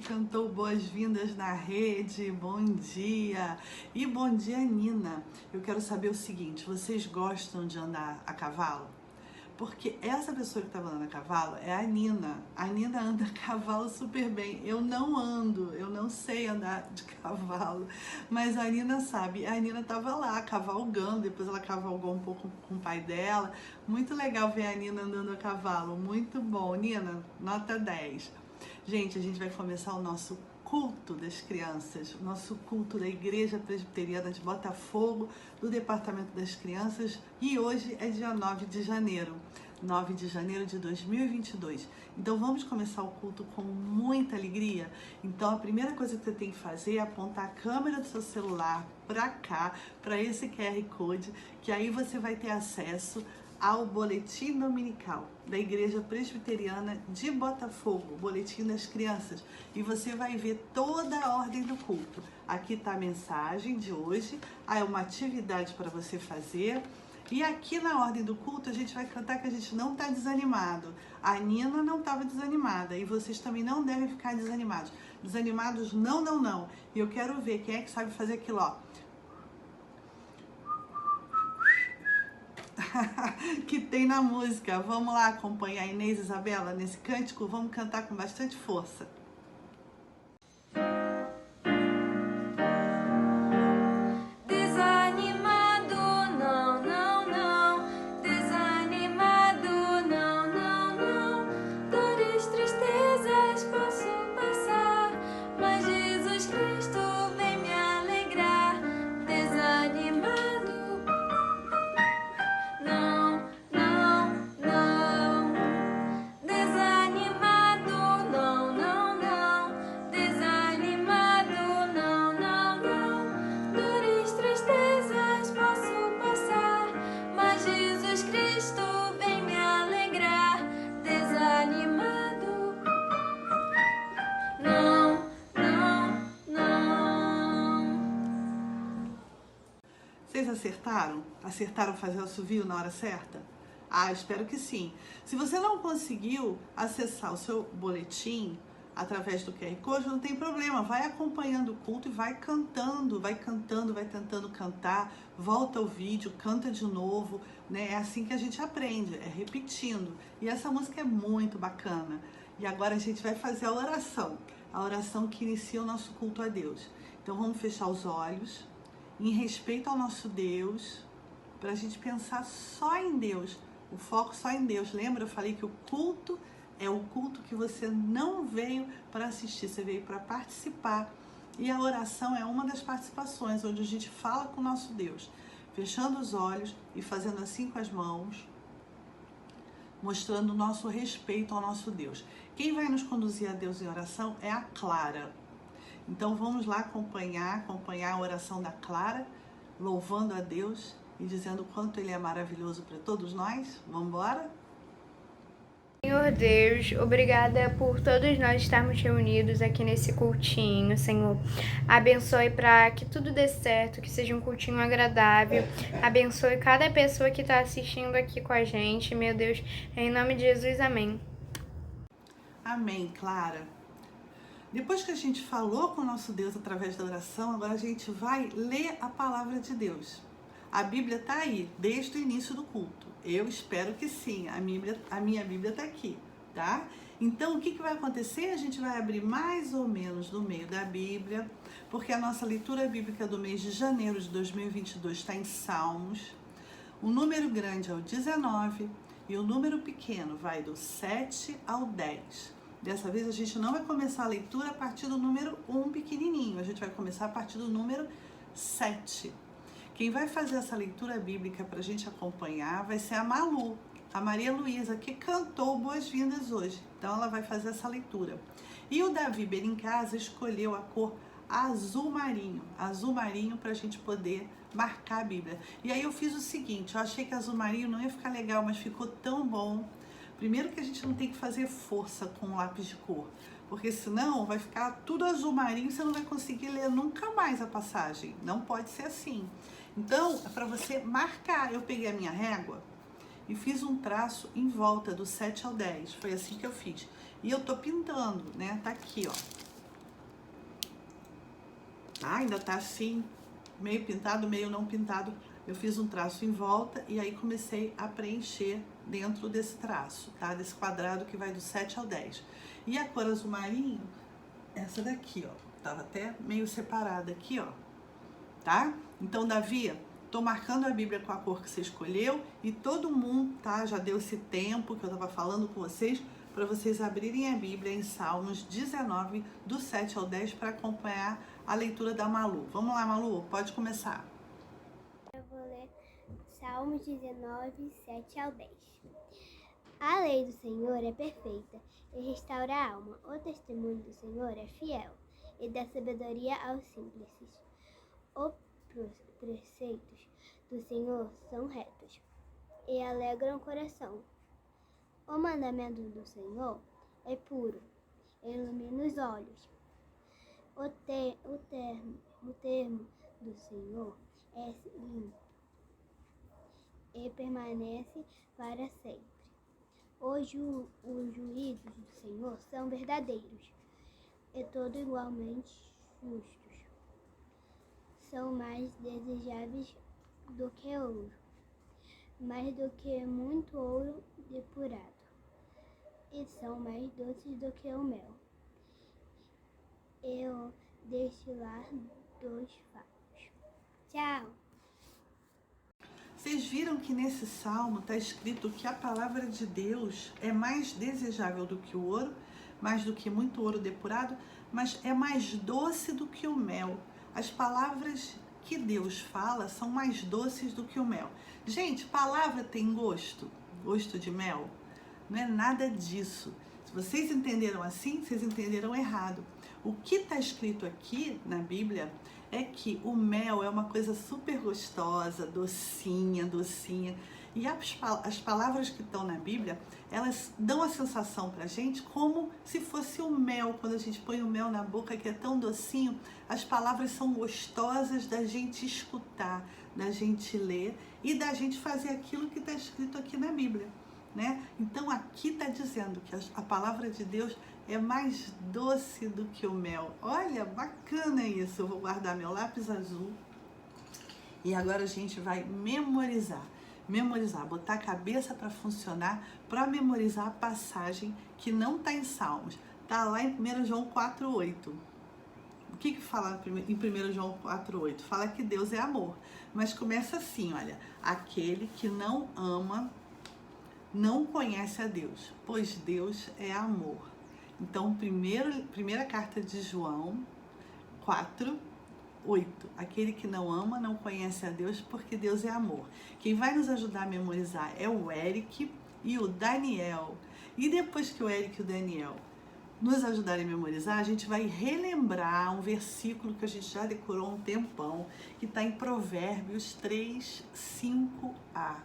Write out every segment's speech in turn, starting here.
cantou boas-vindas na rede, bom dia. E bom dia, Nina. Eu quero saber o seguinte, vocês gostam de andar a cavalo? Porque essa pessoa que estava andando a cavalo é a Nina. A Nina anda a cavalo super bem. Eu não ando, eu não sei andar de cavalo, mas a Nina sabe. A Nina estava lá cavalgando, depois ela cavalgou um pouco com o pai dela. Muito legal ver a Nina andando a cavalo, muito bom. Nina, nota 10. Gente, a gente vai começar o nosso culto das crianças, o nosso culto da Igreja Presbiteriana de Botafogo, do Departamento das Crianças, e hoje é dia 9 de janeiro de 2022. Então vamos começar o culto com muita alegria. Então a primeira coisa que você tem que fazer é apontar a câmera do seu celular para cá, para esse QR Code, que aí você vai ter acesso ao boletim dominical da Igreja Presbiteriana de Botafogo, boletim das crianças, e você vai ver toda a ordem do culto. Aqui está a mensagem de hoje, é uma atividade para você fazer, e aqui na ordem do culto a gente vai cantar que a gente não está desanimado. A Nina não estava desanimada, e vocês também não devem ficar desanimados. Desanimados não. E eu quero ver quem é que sabe fazer aquilo, ó. Que tem na música. Vamos lá acompanhar a Inês e Isabela nesse cântico? Vamos cantar com bastante força. Vocês acertaram? Acertaram fazer o assovio na hora certa? Ah, espero que sim. Se você não conseguiu acessar o seu boletim através do QR Code, não tem problema. Vai acompanhando o culto e vai cantando, vai tentando cantar, volta ao vídeo, canta de novo, né? É assim que a gente aprende, é repetindo. E essa música é muito bacana. E agora a gente vai fazer a oração que inicia o nosso culto a Deus. Então vamos fechar os olhos, em respeito ao nosso Deus, para a gente pensar só em Deus, o foco só em Deus. Lembra? Eu falei que o culto é o culto que você não veio para assistir, você veio para participar. E a oração é uma das participações, onde a gente fala com o nosso Deus, fechando os olhos e fazendo assim com as mãos, mostrando o nosso respeito ao nosso Deus. Quem vai nos conduzir a Deus em oração é a Clara. Então vamos lá acompanhar a oração da Clara, louvando a Deus e dizendo o quanto Ele é maravilhoso para todos nós. Vamos embora? Senhor Deus, obrigada por todos nós estarmos reunidos aqui nesse cultinho, Senhor. Abençoe para que tudo dê certo, que seja um cultinho agradável. Abençoe cada pessoa que está assistindo aqui com a gente, meu Deus. Em nome de Jesus, amém. Amém, Clara. Depois que a gente falou com o nosso Deus através da oração, agora a gente vai ler a palavra de Deus. A Bíblia está aí, desde o início do culto. Eu espero que sim, a minha Bíblia está aqui, tá? Então, o que vai acontecer? A gente vai abrir mais ou menos no meio da Bíblia, porque a nossa leitura bíblica do mês de janeiro de 2022 está em Salmos. O número grande é o 19 e o número pequeno vai do 7 ao 10. Dessa vez a gente não vai começar a leitura a partir do número 1 pequenininho, a gente vai começar a partir do número 7. Quem vai fazer essa leitura bíblica para a gente acompanhar vai ser a Malu, a Maria Luísa, que cantou boas-vindas hoje. Então ela vai fazer essa leitura. E o Davi Berincasa escolheu a cor azul marinho para a gente poder marcar a Bíblia. E aí eu fiz o seguinte, eu achei que azul marinho não ia ficar legal, mas ficou tão bom. Primeiro que a gente não tem que fazer força com lápis de cor, porque senão vai ficar tudo azul marinho e você não vai conseguir ler nunca mais a passagem. Não pode ser assim. Então, é para você marcar. Eu peguei a minha régua e fiz um traço em volta do 7 ao 10. Foi assim que eu fiz. E eu tô pintando, né? Tá aqui, ó. tá? Ainda tá assim, meio pintado, meio não pintado. Eu fiz um traço em volta e aí comecei a preencher dentro desse traço, tá? Desse quadrado que vai do 7 ao 10. E a cor azul marinho, essa daqui, ó. Tava até meio separada aqui, ó. Tá? Então, Davi, tô marcando a Bíblia com a cor que você escolheu e todo mundo, tá? Já deu esse tempo que eu tava falando com vocês para vocês abrirem a Bíblia em Salmos 19, do 7 ao 10, para acompanhar a leitura da Malu. Vamos lá, Malu, pode começar. Eu vou ler Salmos 19, 7 ao 10. A lei do Senhor é perfeita e restaura a alma. O testemunho do Senhor é fiel e dá sabedoria aos simples. Os preceitos do Senhor são retos e alegram o coração. O mandamento do Senhor é puro e ilumina os olhos. O termo do Senhor é limpo e permanece para sempre. Os juízos do Senhor são verdadeiros e todos igualmente justos. São mais desejáveis do que ouro, mais do que muito ouro depurado, e são mais doces do que o mel, e o destilar dos favos. Tchau! Vocês viram que nesse salmo está escrito que a palavra de Deus é mais desejável do que o ouro, mais do que muito ouro depurado, mas é mais doce do que o mel. As palavras que Deus fala são mais doces do que o mel. Gente, palavra tem gosto? Gosto de mel? Não é nada disso. Se vocês entenderam assim, vocês entenderam errado. O que está escrito aqui na Bíblia é que o mel é uma coisa super gostosa, docinha, docinha. E as palavras que estão na Bíblia, elas dão a sensação pra gente como se fosse o mel. Quando a gente põe o mel na boca, que é tão docinho, as palavras são gostosas da gente escutar, da gente ler e da gente fazer aquilo que está escrito aqui na Bíblia, né? Então aqui está dizendo que a palavra de Deus é mais doce do que o mel. Olha, bacana isso. Eu vou guardar meu lápis azul e agora a gente vai memorizar, botar a cabeça para funcionar, para memorizar a passagem que não está em Salmos, está lá em 1 João 4,8. O que fala em 1 João 4,8? Fala que Deus é amor, mas começa assim, olha: aquele que não ama não conhece a Deus, pois Deus é amor. Então, primeira carta de João 4:8. Aquele que não ama não conhece a Deus, porque Deus é amor. Quem vai nos ajudar a memorizar é o Eric e o Daniel. E depois que o Eric e o Daniel nos ajudarem a memorizar, a gente vai relembrar um versículo que a gente já decorou há um tempão, que está em Provérbios 3:5a.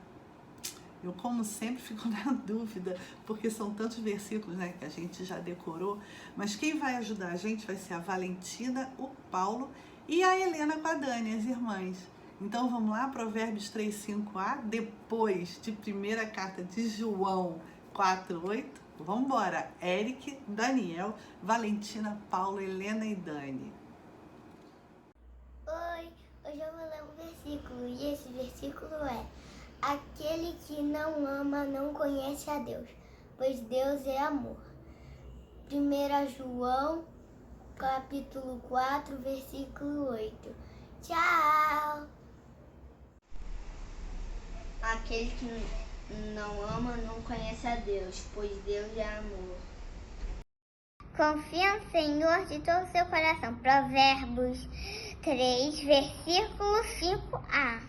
Eu, como sempre, fico na dúvida, porque são tantos versículos, né, que a gente já decorou, mas quem vai ajudar a gente vai ser a Valentina, o Paulo e a Helena com a Dani, as irmãs. Então vamos lá, Provérbios 3:5a, depois de primeira carta de João 4:8. Vamos embora, Eric, Daniel, Valentina, Paulo, Helena e Dani. Oi, hoje eu vou ler um versículo e esse versículo é: aquele que não ama não conhece a Deus, pois Deus é amor. 1 João, capítulo 4, versículo 8. Tchau! Aquele que não ama não conhece a Deus, pois Deus é amor. Confia no Senhor de todo o seu coração. Provérbios 3, versículo 5a.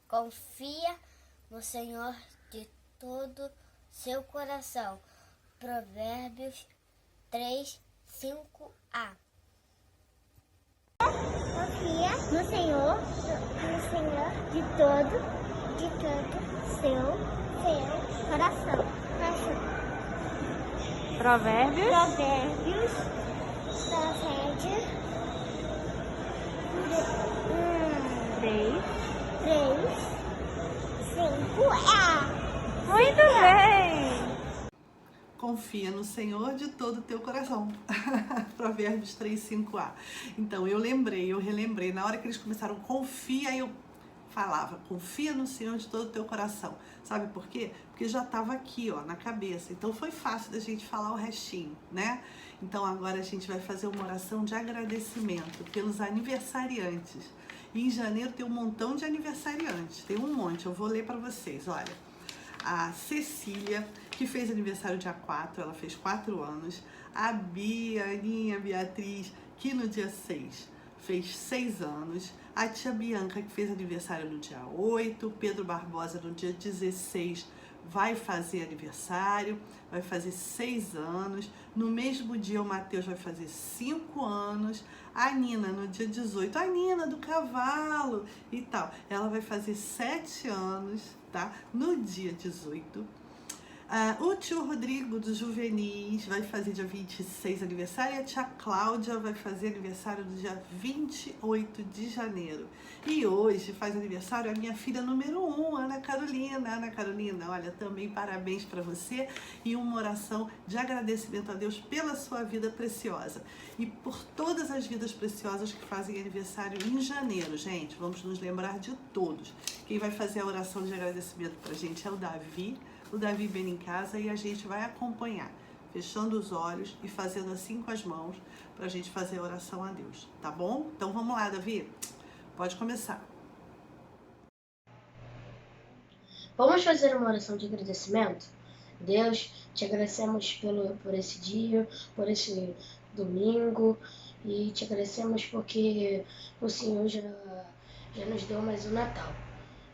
Confia no Senhor de todo seu coração. Provérbios 3, 5a. Confia no Senhor de todo seu coração. Provérbios. 3, 5a. Muito bem! confia no Senhor de todo o teu coração. Provérbios 3, 5a. Então, eu relembrei. Na hora que eles começaram, confia, eu falava, confia no Senhor de todo o teu coração. Sabe por quê? Porque já estava aqui, ó, na cabeça. Então, foi fácil da gente falar o restinho, né? Então, agora a gente vai fazer uma oração de agradecimento pelos aniversariantes. E em janeiro tem um montão de aniversariantes. Tem um monte. Eu vou ler para vocês, olha. A Cecília, que fez aniversário dia 4, ela fez 4 anos. A Bia, Aninha, Beatriz, que no dia 6 fez 6 anos. A tia Bianca, que fez aniversário no dia 8. Pedro Barbosa, no dia 16, vai fazer aniversário, vai fazer 6 anos. No mesmo dia, o Matheus vai fazer 5 anos. A Nina, no dia 18, a Nina do cavalo e tal, ela vai fazer 7 anos, tá? No dia 18. O tio Rodrigo do Juvenis vai fazer dia 26 aniversário, e a tia Cláudia vai fazer aniversário no dia 28 de janeiro. E hoje faz aniversário a minha filha número 1, Ana Carolina. Ana Carolina, olha, também parabéns para você e uma oração de agradecimento a Deus pela sua vida preciosa e por todas as vidas preciosas que fazem aniversário em janeiro, gente. Vamos nos lembrar de todos. Quem vai fazer a oração de agradecimento pra gente é o Davi vem em casa e a gente vai acompanhar, fechando os olhos e fazendo assim com as mãos, pra gente fazer a oração a Deus, tá bom? Então vamos lá, Davi, pode começar. Vamos fazer uma oração de agradecimento? Deus, te agradecemos por esse dia, por esse domingo, e te agradecemos porque o Senhor já nos deu mais um Natal.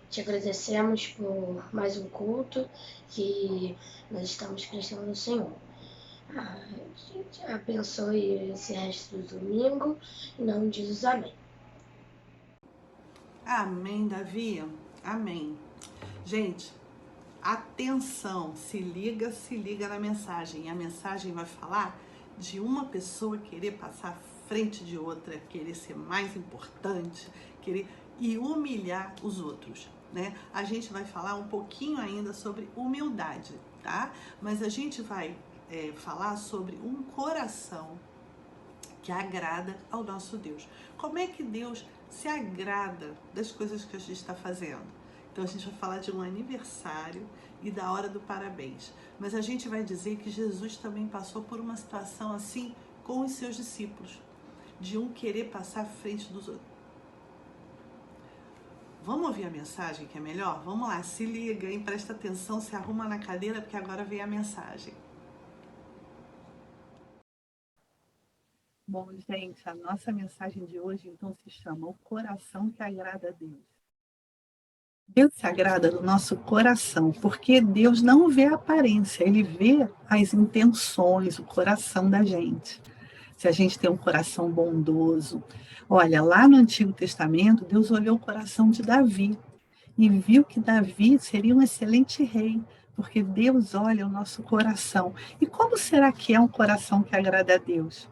Te agradecemos por mais um culto que nós estamos prestando ao Senhor. A gente abençoe esse resto do domingo, em nome de Jesus, amém. Amém, Davi, amém. Gente, atenção, se liga na mensagem. E a mensagem vai falar de uma pessoa querer passar à frente de outra, querer ser mais importante, querer e humilhar os outros, né? A gente vai falar um pouquinho ainda sobre humildade, tá? Mas a gente vai falar sobre um coração que agrada ao nosso Deus. Como é que Deus se agrada das coisas que a gente está fazendo? Então a gente vai falar de um aniversário e da hora do parabéns. Mas a gente vai dizer que Jesus também passou por uma situação assim com os seus discípulos, de um querer passar à frente dos outros. Vamos ouvir a mensagem que é melhor? Vamos lá, se liga, hein? Presta atenção, se arruma na cadeira, porque agora vem a mensagem. Bom, gente, a nossa mensagem de hoje, então, se chama O Coração que Agrada a Deus. Deus se agrada do nosso coração, porque Deus não vê a aparência, Ele vê as intenções, o coração da gente. Se a gente tem um coração bondoso. Olha, lá no Antigo Testamento, Deus olhou o coração de Davi e viu que Davi seria um excelente rei, porque Deus olha o nosso coração. E como será que é um coração que agrada a Deus?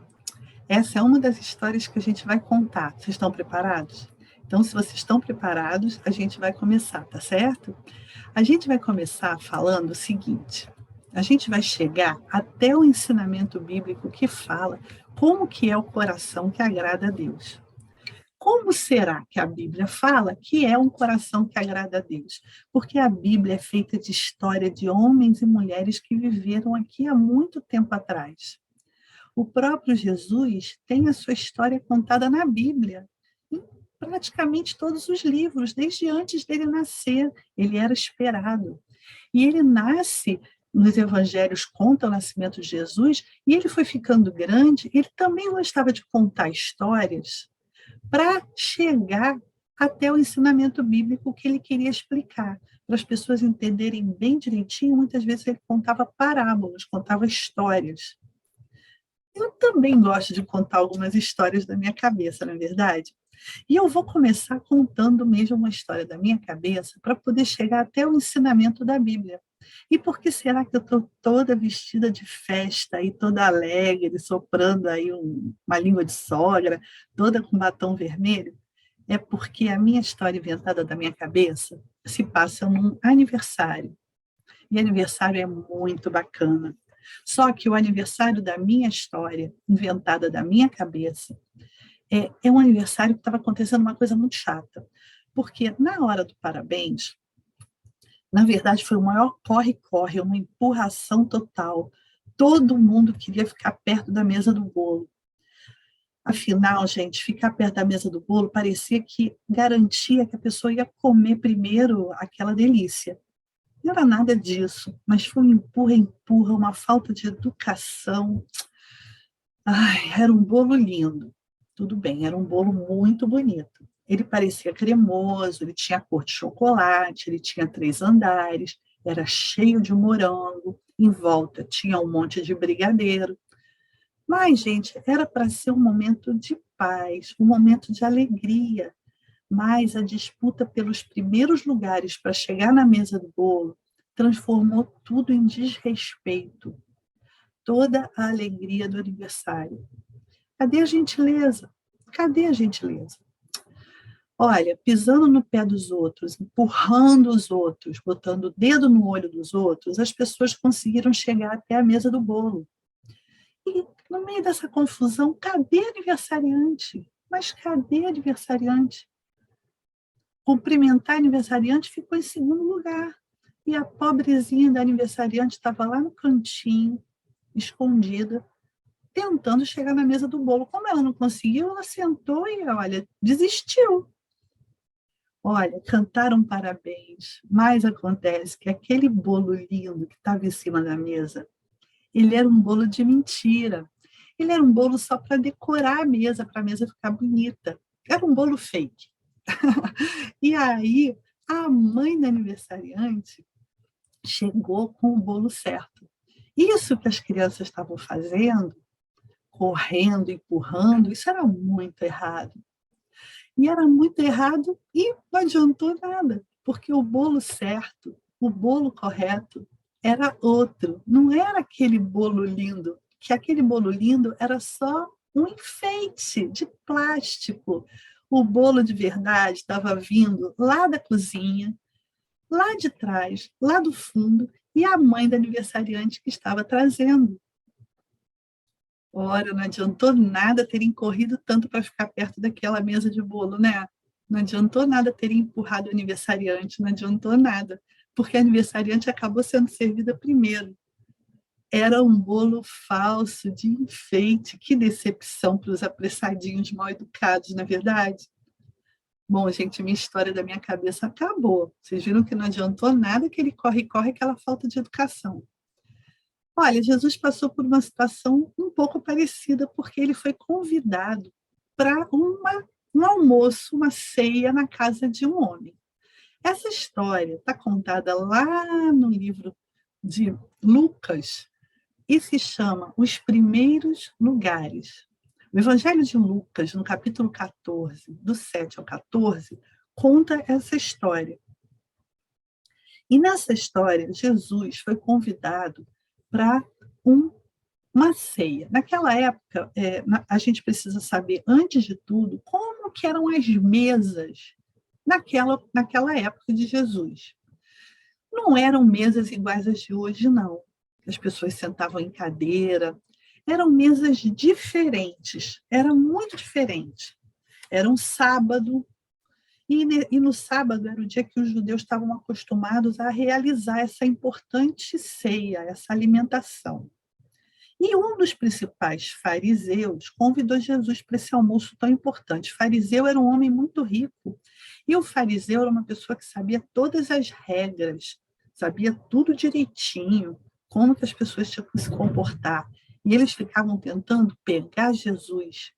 Essa é uma das histórias que a gente vai contar. Vocês estão preparados? Então, se vocês estão preparados, a gente vai começar, tá certo? A gente vai começar falando o seguinte: a gente vai chegar até o ensinamento bíblico que fala como que é o coração que agrada a Deus. Como será que a Bíblia fala que é um coração que agrada a Deus? Porque a Bíblia é feita de história de homens e mulheres que viveram aqui há muito tempo atrás. O próprio Jesus tem a sua história contada na Bíblia, em praticamente todos os livros, desde antes dele nascer, ele era esperado. E ele nasce, nos evangelhos conta o nascimento de Jesus, e ele foi ficando grande, ele também gostava de contar histórias para chegar até o ensinamento bíblico que ele queria explicar, para as pessoas entenderem bem direitinho. Muitas vezes ele contava parábolas, contava histórias. Eu também gosto de contar algumas histórias da minha cabeça, não é verdade? E eu vou começar contando mesmo uma história da minha cabeça para poder chegar até o ensinamento da Bíblia. E por que será que eu estou toda vestida de festa e toda alegre, soprando aí uma língua de sogra, toda com batom vermelho? É porque a minha história inventada da minha cabeça se passa num aniversário. E aniversário é muito bacana, Só que o aniversário da minha história, inventada da minha cabeça, é um aniversário que estava acontecendo uma coisa muito chata. Porque na hora do parabéns, na verdade foi o maior corre-corre, uma empurração total. Todo mundo queria ficar perto da mesa do bolo. Afinal, gente, ficar perto da mesa do bolo parecia que garantia que a pessoa ia comer primeiro aquela delícia. Não era nada disso, mas foi um empurra-empurra, uma falta de educação. Ai, era um bolo lindo. Tudo bem, era um bolo muito bonito. Ele parecia cremoso, ele tinha cor de chocolate, ele tinha 3 andares, era cheio de morango, em volta tinha um monte de brigadeiro. Mas, gente, era para ser um momento de paz, um momento de alegria. Mas a disputa pelos primeiros lugares para chegar na mesa do bolo transformou tudo em desrespeito. Toda a alegria do aniversário. Cadê a gentileza? Cadê a gentileza? Olha, pisando no pé dos outros, empurrando os outros, botando o dedo no olho dos outros, as pessoas conseguiram chegar até a mesa do bolo. E no meio dessa confusão, cadê aniversariante? Mas cadê aniversariante? Cumprimentar aniversariante ficou em segundo lugar. E a pobrezinha da aniversariante estava lá no cantinho, escondida, tentando chegar na mesa do bolo. Como ela não conseguiu, ela sentou e, olha, desistiu. Olha, cantaram parabéns, mas acontece que aquele bolo lindo que estava em cima da mesa, ele era um bolo de mentira. Ele era um bolo só para decorar a mesa, para a mesa ficar bonita. Era um bolo fake. E aí, a mãe da aniversariante chegou com o bolo certo. Isso que as crianças estavam fazendo, correndo, empurrando, isso era muito errado. E era muito errado e não adiantou nada, porque o bolo certo, o bolo correto, era outro. Não era aquele bolo lindo, que aquele bolo lindo era só um enfeite de plástico. O bolo de verdade estava vindo lá da cozinha, lá de trás, lá do fundo, e a mãe da aniversariante que estava trazendo. Ora, não adiantou nada terem corrido tanto para ficar perto daquela mesa de bolo, né? Não adiantou nada terem empurrado o aniversariante, não adiantou nada, porque a aniversariante acabou sendo servida primeiro. Era um bolo falso, de enfeite. Que decepção para os apressadinhos mal educados, não é verdade? Bom, gente, minha história da minha cabeça acabou. Vocês viram que não adiantou nada aquele corre-corre, aquela falta de educação. Olha, Jesus passou por uma situação um pouco parecida, porque ele foi convidado para um almoço, uma ceia na casa de um homem. Essa história está contada lá no livro de Lucas e se chama Os Primeiros Lugares. O Evangelho de Lucas, no capítulo 14, do 7 ao 14, conta essa história. E nessa história, Jesus foi convidado para uma ceia. Naquela época, a gente precisa saber, antes de tudo, como que eram as mesas naquela época de Jesus. Não eram mesas iguais às de hoje, não. As pessoas sentavam em cadeira. Eram mesas diferentes, era muito diferente. Era um sábado, e no sábado era o dia que os judeus estavam acostumados a realizar essa importante ceia, essa alimentação. E um dos principais fariseus convidou Jesus para esse almoço tão importante. O fariseu era um homem muito rico, e o fariseu era uma pessoa que sabia todas as regras, sabia tudo direitinho, como que as pessoas tinham que se comportar. E eles ficavam tentando pegar Jesus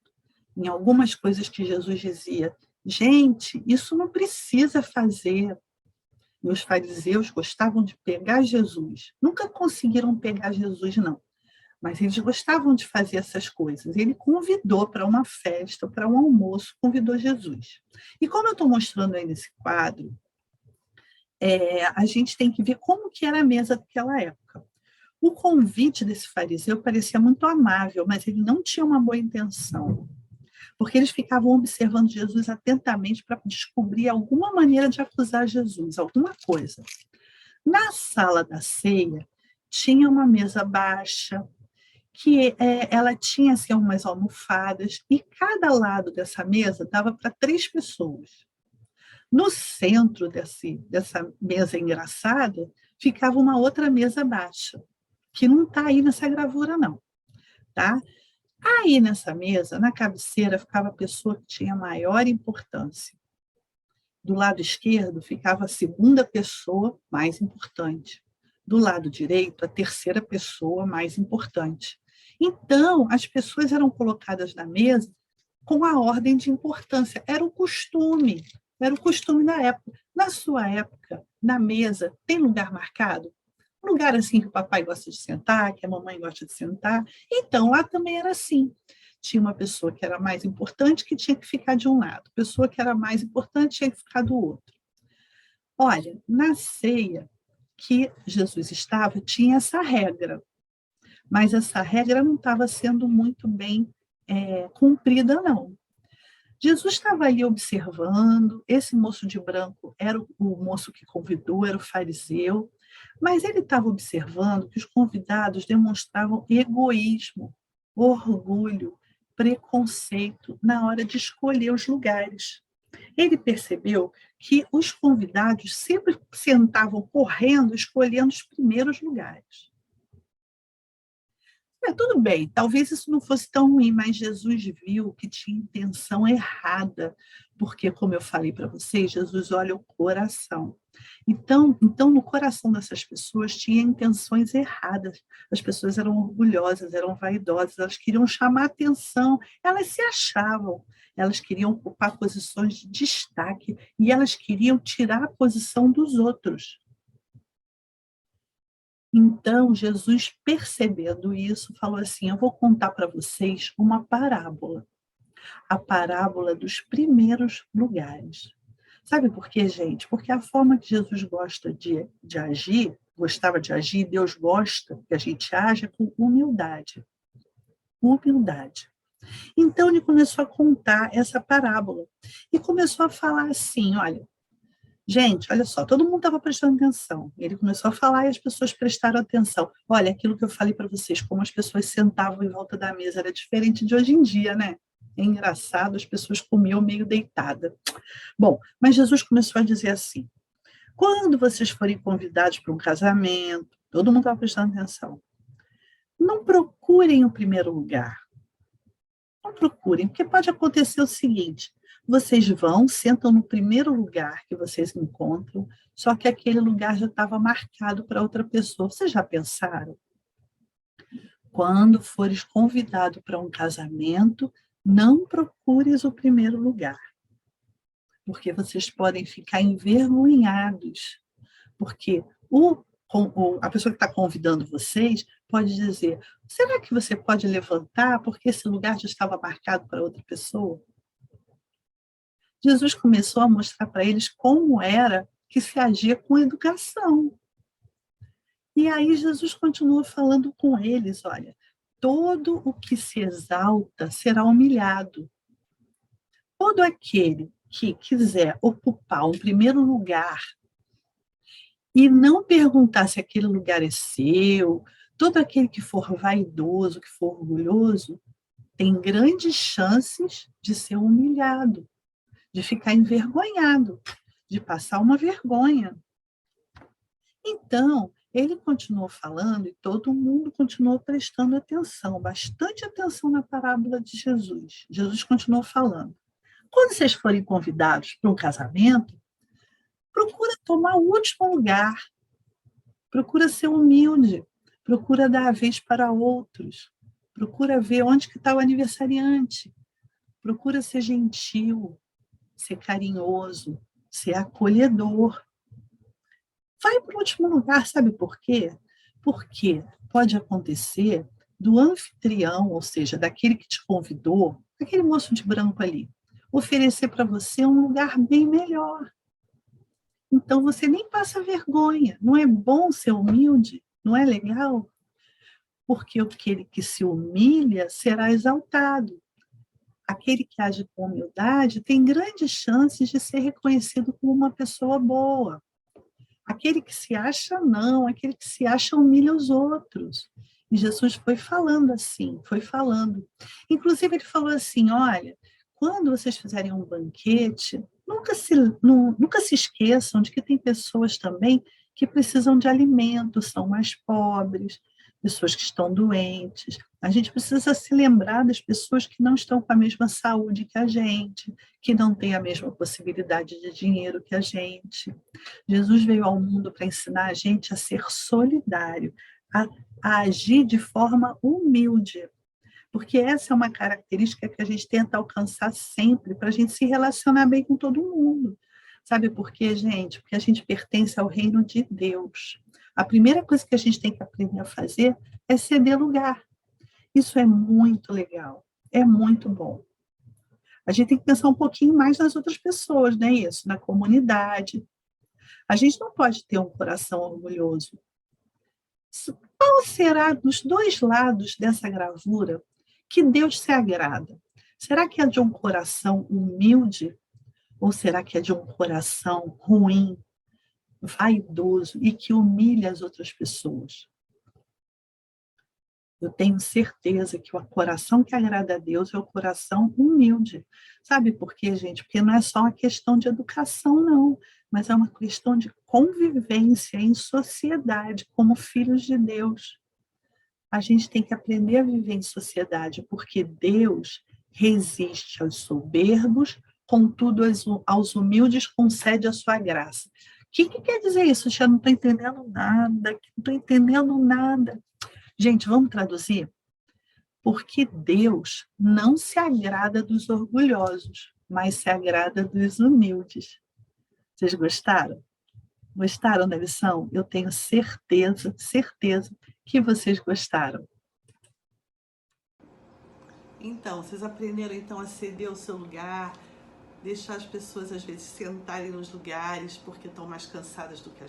em algumas coisas que Jesus dizia. Gente, isso não precisa fazer. E os fariseus gostavam de pegar Jesus. Nunca conseguiram pegar Jesus, não. Mas eles gostavam de fazer essas coisas. Ele convidou para uma festa, para um almoço, convidou Jesus. E como eu estou mostrando aí nesse quadro, a gente tem que ver como que era a mesa daquela época. O convite desse fariseu parecia muito amável, mas ele não tinha uma boa intenção, porque eles ficavam observando Jesus atentamente para descobrir alguma maneira de acusar Jesus, alguma coisa. Na sala da ceia, tinha uma mesa baixa, que ela tinha assim, umas almofadas, e cada lado dessa mesa dava para 3 pessoas. No centro dessa mesa engraçada, ficava uma outra mesa baixa, que não está aí nessa gravura, não. Tá? Aí nessa mesa, na cabeceira, ficava a pessoa que tinha maior importância. Do lado esquerdo ficava a segunda pessoa mais importante. Do lado direito, a terceira pessoa mais importante. Então, as pessoas eram colocadas na mesa com a ordem de importância. Era o costume da época. Na sua época, na mesa, tem lugar marcado? Um lugar assim que o papai gosta de sentar, que a mamãe gosta de sentar. Então, lá também era assim. Tinha uma pessoa que era mais importante que tinha que ficar de um lado, pessoa que era mais importante tinha que ficar do outro. Olha, na ceia que Jesus estava, tinha essa regra, mas essa regra não estava sendo muito bem cumprida, não. Jesus estava ali observando, esse moço de branco era o moço que convidou, era o fariseu, mas ele estava observando que os convidados demonstravam egoísmo, orgulho, preconceito na hora de escolher os lugares. Ele percebeu que os convidados sempre sentavam correndo, escolhendo os primeiros lugares. Tudo bem, talvez isso não fosse tão ruim, mas Jesus viu que tinha intenção errada, porque, como eu falei para vocês, Jesus olha o coração. Então, no coração dessas pessoas tinha intenções erradas. As pessoas eram orgulhosas, eram vaidosas, elas queriam chamar atenção, elas se achavam, elas queriam ocupar posições de destaque e elas queriam tirar a posição dos outros. Então, Jesus, percebendo isso, falou assim: eu vou contar para vocês uma parábola, a parábola dos primeiros lugares. Sabe por quê, gente? Porque a forma que Jesus gosta de agir, gostava de agir, Deus gosta que a gente haja com humildade. Humildade. Então, ele começou a contar essa parábola e começou a falar assim: olha, gente, olha só, todo mundo estava prestando atenção. Ele começou a falar e as pessoas prestaram atenção. Olha, aquilo que eu falei para vocês, como as pessoas sentavam em volta da mesa, era diferente de hoje em dia, né? É engraçado, as pessoas comiam meio deitada. Bom, mas Jesus começou a dizer assim: quando vocês forem convidados para um casamento, todo mundo estava prestando atenção, não procurem o primeiro lugar. Não procurem, porque pode acontecer o seguinte: vocês vão, sentam no primeiro lugar que vocês encontram, só que aquele lugar já estava marcado para outra pessoa. Vocês já pensaram? Quando fores convidado para um casamento, não procures o primeiro lugar, porque vocês podem ficar envergonhados, porque a pessoa que está convidando vocês pode dizer: será que você pode levantar porque esse lugar já estava marcado para outra pessoa? Jesus começou a mostrar para eles como era que se agia com educação. E aí Jesus continua falando com eles: olha, todo o que se exalta será humilhado. Todo aquele que quiser ocupar um primeiro lugar e não perguntar se aquele lugar é seu, todo aquele que for vaidoso, que for orgulhoso, tem grandes chances de ser humilhado, de ficar envergonhado, de passar uma vergonha. Então, ele continuou falando e todo mundo continuou prestando atenção, bastante atenção na parábola de Jesus. Jesus continuou falando: quando vocês forem convidados para um casamento, procura tomar o último lugar, procura ser humilde, procura dar a vez para outros, procura ver onde que está o aniversariante, procura ser gentil, ser carinhoso, ser acolhedor. Vai para o último lugar, sabe por quê? Porque pode acontecer do anfitrião, ou seja, daquele que te convidou, aquele moço de branco ali, oferecer para você um lugar bem melhor. Então você nem passa vergonha. Não é bom ser humilde? Não é legal? Porque aquele que se humilha será exaltado. Aquele que age com humildade tem grandes chances de ser reconhecido como uma pessoa boa. Aquele que se acha não, aquele que se acha humilha os outros. E Jesus foi falando assim, foi falando. Inclusive ele falou assim, olha, quando vocês fizerem um banquete, nunca se esqueçam de que tem pessoas também que precisam de alimento, são mais pobres, pessoas que estão doentes. A gente precisa se lembrar das pessoas que não estão com a mesma saúde que a gente, que não têm a mesma possibilidade de dinheiro que a gente. Jesus veio ao mundo para ensinar a gente a ser solidário, a agir de forma humilde, porque essa é uma característica que a gente tenta alcançar sempre, para a gente se relacionar bem com todo mundo. Sabe por quê, gente? Porque a gente pertence ao reino de Deus. A primeira coisa que a gente tem que aprender a fazer é ceder lugar. Isso é muito legal, é muito bom. A gente tem que pensar um pouquinho mais nas outras pessoas, não é isso? Na comunidade. A gente não pode ter um coração orgulhoso. Qual será dos dois lados dessa gravura que Deus se agrada? Será que é de um coração humilde ou será que é de um coração ruim, vaidoso e que humilha as outras pessoas? Eu tenho certeza que o coração que agrada a Deus é o coração humilde. Sabe por quê, gente? Porque não é só uma questão de educação, não, mas é uma questão de convivência em sociedade, como filhos de Deus. A gente tem que aprender a viver em sociedade, porque Deus resiste aos soberbos, contudo aos humildes concede a sua graça. O que quer dizer isso? Eu não estou entendendo nada, não estou entendendo nada. Gente, vamos traduzir? Porque Deus não se agrada dos orgulhosos, mas se agrada dos humildes. Vocês gostaram? Gostaram da lição? Eu tenho certeza que vocês gostaram. Então, vocês aprenderam então a ceder o seu lugar, deixar as pessoas às vezes sentarem nos lugares porque estão mais cansadas do que a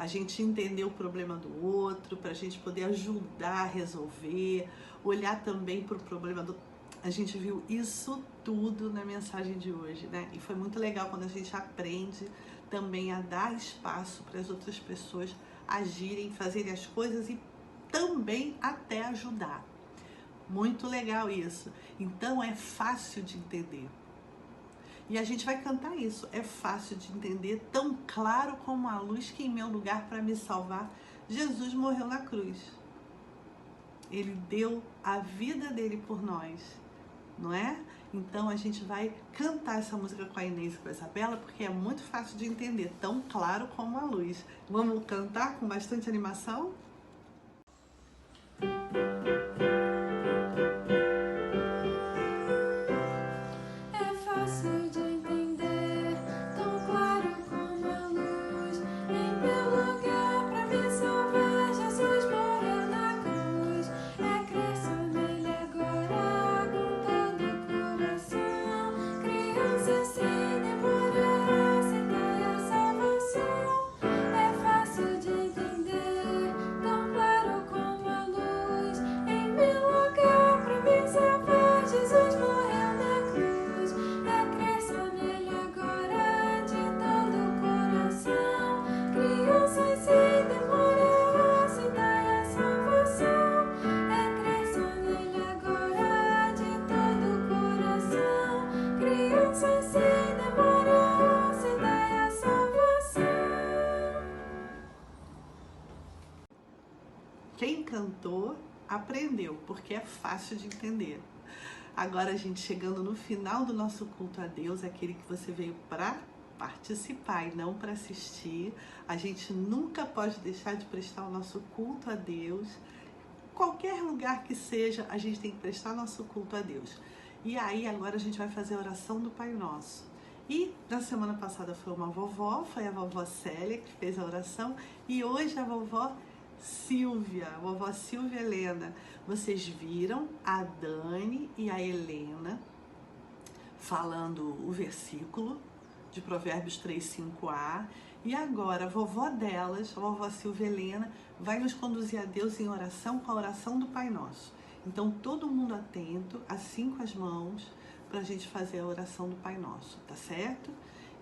gente entender o problema do outro, para a gente poder ajudar a resolver, olhar também para o problema do... A gente viu isso tudo na mensagem de hoje, né? E foi muito legal quando a gente aprende também a dar espaço para as outras pessoas agirem, fazerem as coisas e também até ajudar. Muito legal isso. Então é fácil de entender. E a gente vai cantar isso. É fácil de entender, tão claro como a luz que em meu lugar para me salvar, Jesus morreu na cruz. Ele deu a vida dele por nós, não é? Então a gente vai cantar essa música com a Inês e com a Isabela, porque é muito fácil de entender, tão claro como a luz. Vamos cantar com bastante animação? Quem cantou, aprendeu, porque é fácil de entender. Agora a gente chegando no final do nosso culto a Deus, aquele que você veio para participar e não para assistir. A gente nunca pode deixar de prestar o nosso culto a Deus. Qualquer lugar que seja, a gente tem que prestar nosso culto a Deus. E aí agora a gente vai fazer a oração do Pai Nosso. E na semana passada foi uma vovó, foi a vovó Célia que fez a oração, e hoje a vovó Silvia, a vovó Silvia Helena. Vocês viram a Dani e a Helena falando o versículo de Provérbios 3:5a, e agora a vovó delas, a vovó Silvia Helena, vai nos conduzir a Deus em oração com a oração do Pai Nosso. Então todo mundo atento, assim com as mãos, para a gente fazer a oração do Pai Nosso, tá certo?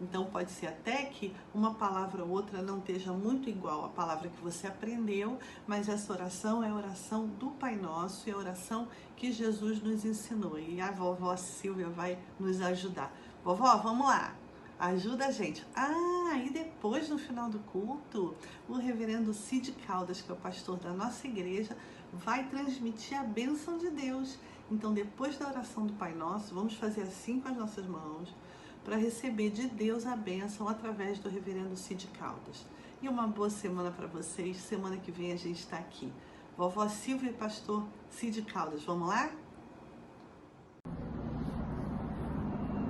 Então pode ser até que uma palavra ou outra não esteja muito igual à palavra que você aprendeu, mas essa oração é a oração do Pai Nosso, é a oração que Jesus nos ensinou. E a vovó Silvia vai nos ajudar. Vovó, vamos lá, ajuda a gente. E depois, no final do culto, o reverendo Cid Caldas, que é o pastor da nossa igreja, vai transmitir a bênção de Deus. Então, depois da oração do Pai Nosso, vamos fazer assim com as nossas mãos, para receber de Deus a bênção através do reverendo Cid Caldas. E uma boa semana para vocês. Semana que vem a gente está aqui. Vovó Silvia e pastor Cid Caldas. Vamos lá?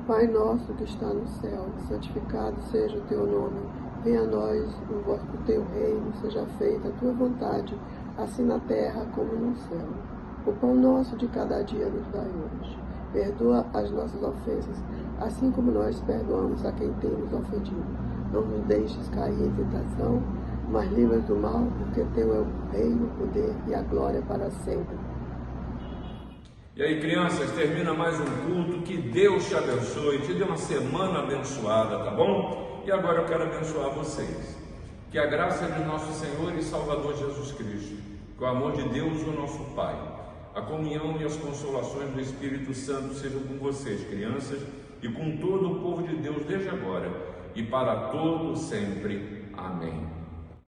Pai nosso que está no céu, santificado seja o teu nome. Venha a nós o teu reino, seja feita a tua vontade, assim na terra como no céu. O pão nosso de cada dia nos dai hoje. Perdoa as nossas ofensas, assim como nós perdoamos a quem tem nos ofendido. Não nos deixes cair em tentação, mas livra-nos do mal, porque teu é o reino, o poder e a glória para sempre. E aí, crianças, termina mais um culto. Que Deus te abençoe, te dê uma semana abençoada, tá bom? E agora eu quero abençoar vocês. Que a graça de nosso Senhor e Salvador Jesus Cristo, que o amor de Deus, o nosso Pai, a comunhão e as consolações do Espírito Santo sejam com vocês, crianças, e com todo o povo de Deus desde agora e para todo sempre. Amém.